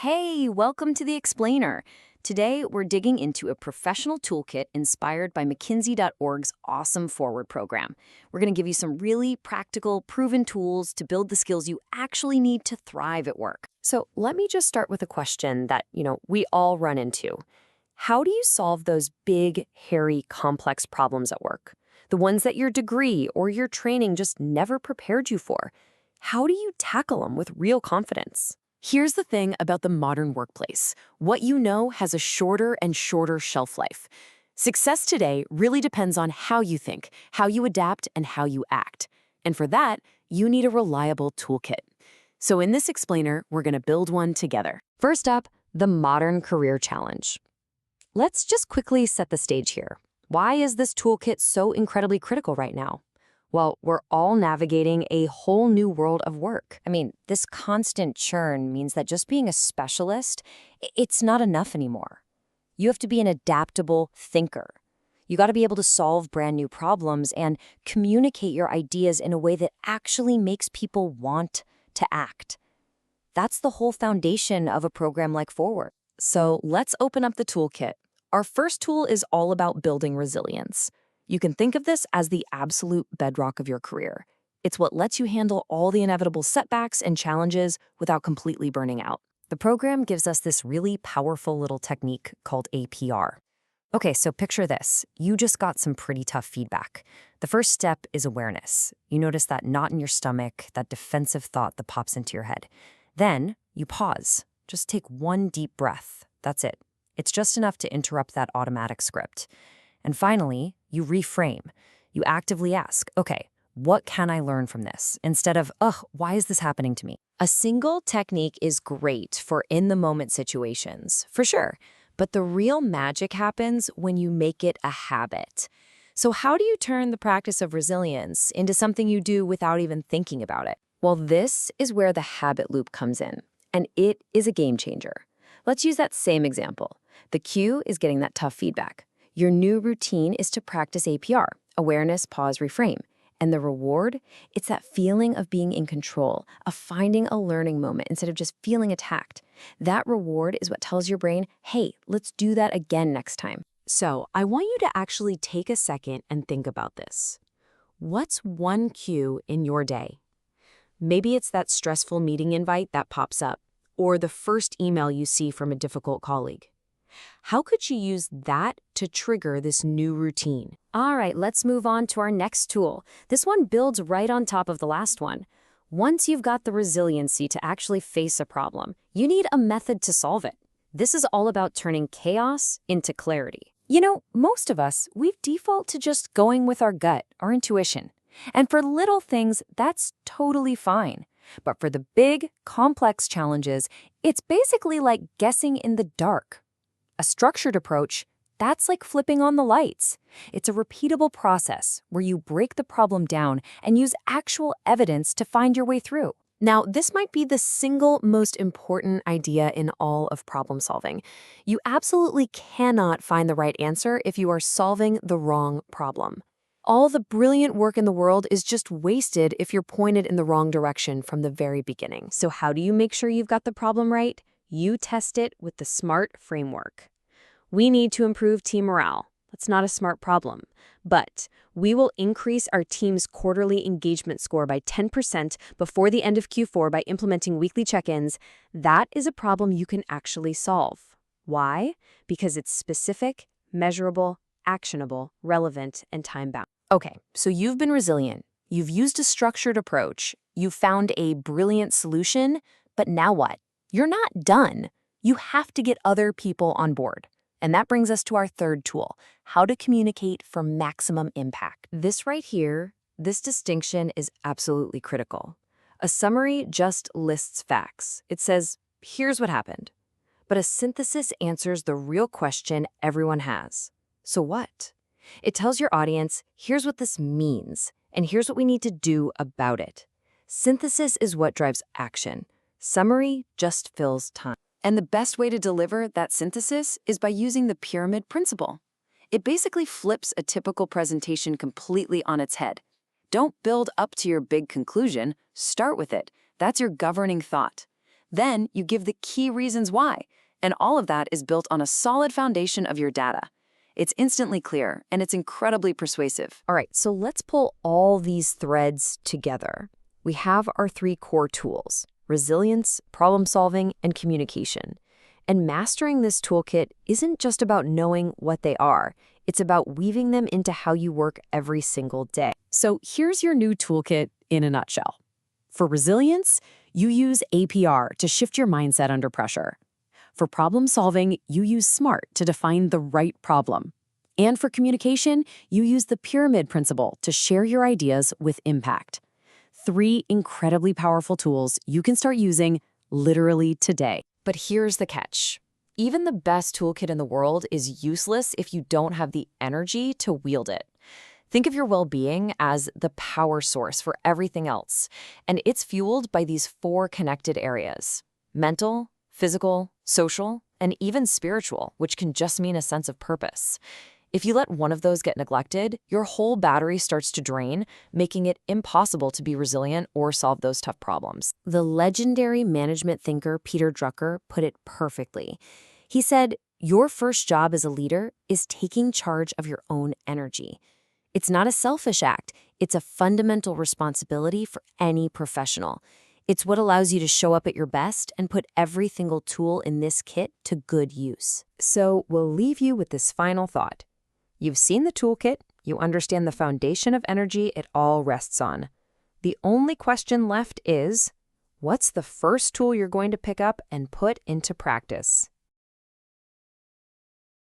Hey, welcome to The Explainer. Today, we're digging into a professional toolkit inspired by McKinsey.org's awesome Forward program. We're going to give you some really practical, proven tools to build the skills you actually need to thrive at work. So let me just start with a question that, we all run into. How do you solve those big, hairy, complex problems at work? The ones that your degree or your training just never prepared you for. How do you tackle them with real confidence? Here's the thing about the modern workplace. What you know has a shorter and shorter shelf life. Success today really depends on how you think, how you adapt, and how you act. And for that, you need a reliable toolkit. So in this explainer, we're going to build one together. First up, the Modern Career Challenge. Let's just quickly set the stage here. Why is this toolkit so incredibly critical right now? Well, we're all navigating a whole new world of work. I mean, this constant churn means that just being a specialist, it's not enough anymore. You have to be an adaptable thinker. You got to be able to solve brand new problems and communicate your ideas in a way that actually makes people want to act. That's the whole foundation of a program like Forward. So let's open up the toolkit. Our first tool is all about building resilience. You can think of this as the absolute bedrock of your career. It's what lets you handle all the inevitable setbacks and challenges without completely burning out. The program gives us this really powerful little technique called APR. Okay, so picture this. You just got some pretty tough feedback. The first step is awareness. You notice that knot in your stomach, that defensive thought that pops into your head. Then you pause. Just take one deep breath. That's it. It's just enough to interrupt that automatic script. And finally, you reframe. You actively ask, okay, what can I learn from this? Instead of, why is this happening to me? A single technique is great for in-the-moment situations, for sure. But the real magic happens when you make it a habit. So how do you turn the practice of resilience into something you do without even thinking about it? Well, this is where the habit loop comes in, and it is a game changer. Let's use that same example. The cue is getting that tough feedback. Your new routine is to practice APR, awareness, pause, reframe. And the reward? It's that feeling of being in control, of finding a learning moment instead of just feeling attacked. That reward is what tells your brain, hey, let's do that again next time. So I want you to actually take a second and think about this. What's one cue in your day? Maybe it's that stressful meeting invite that pops up, or the first email you see from a difficult colleague. How could you use that to trigger this new routine? All right, let's move on to our next tool. This one builds right on top of the last one. Once you've got the resiliency to actually face a problem, you need a method to solve it. This is all about turning chaos into clarity. Most of us, we default to just going with our gut, our intuition. And for little things, that's totally fine. But for the big, complex challenges, it's basically like guessing in the dark. A structured approach, that's like flipping on the lights. It's a repeatable process where you break the problem down and use actual evidence to find your way through. Now, this might be the single most important idea in all of problem solving. You absolutely cannot find the right answer if you are solving the wrong problem. All the brilliant work in the world is just wasted if you're pointed in the wrong direction from the very beginning. So how do you make sure you've got the problem right? You test it with the SMART framework. We need to improve team morale. That's not a smart problem. But we will increase our team's quarterly engagement score by 10% before the end of Q4 by implementing weekly check-ins. That is a problem you can actually solve. Why? Because it's specific, measurable, actionable, relevant, and time-bound. Okay, so you've been resilient. You've used a structured approach. You've found a brilliant solution. But now what? You're not done. You have to get other people on board. And that brings us to our third tool, how to communicate for maximum impact. This right here, this distinction is absolutely critical. A summary just lists facts. It says, here's what happened. But a synthesis answers the real question everyone has. So what? It tells your audience, here's what this means, and here's what we need to do about it. Synthesis is what drives action. Summary just fills time. And the best way to deliver that synthesis is by using the pyramid principle. It basically flips a typical presentation completely on its head. Don't build up to your big conclusion, start with it. That's your governing thought. Then you give the key reasons why, and all of that is built on a solid foundation of your data. It's instantly clear, and it's incredibly persuasive. All right, so let's pull all these threads together. We have our 3 core tools: resilience, problem solving, and communication. And mastering this toolkit isn't just about knowing what they are. It's about weaving them into how you work every single day. So here's your new toolkit in a nutshell. For resilience, you use APR to shift your mindset under pressure. For problem solving, you use SMART to define the right problem. And for communication, you use the pyramid principle to share your ideas with impact. 3 incredibly powerful tools you can start using literally today. But here's the catch. Even the best toolkit in the world is useless if you don't have the energy to wield it. Think of your well-being as the power source for everything else, and it's fueled by these 4 connected areas: mental, physical, social, and even spiritual, which can just mean a sense of purpose. If you let one of those get neglected, your whole battery starts to drain, making it impossible to be resilient or solve those tough problems. The legendary management thinker Peter Drucker put it perfectly. He said, "Your first job as a leader is taking charge of your own energy." It's not a selfish act. It's a fundamental responsibility for any professional. It's what allows you to show up at your best and put every single tool in this kit to good use. So we'll leave you with this final thought. You've seen the toolkit. You understand the foundation of energy it all rests on. The only question left is, what's the first tool you're going to pick up and put into practice?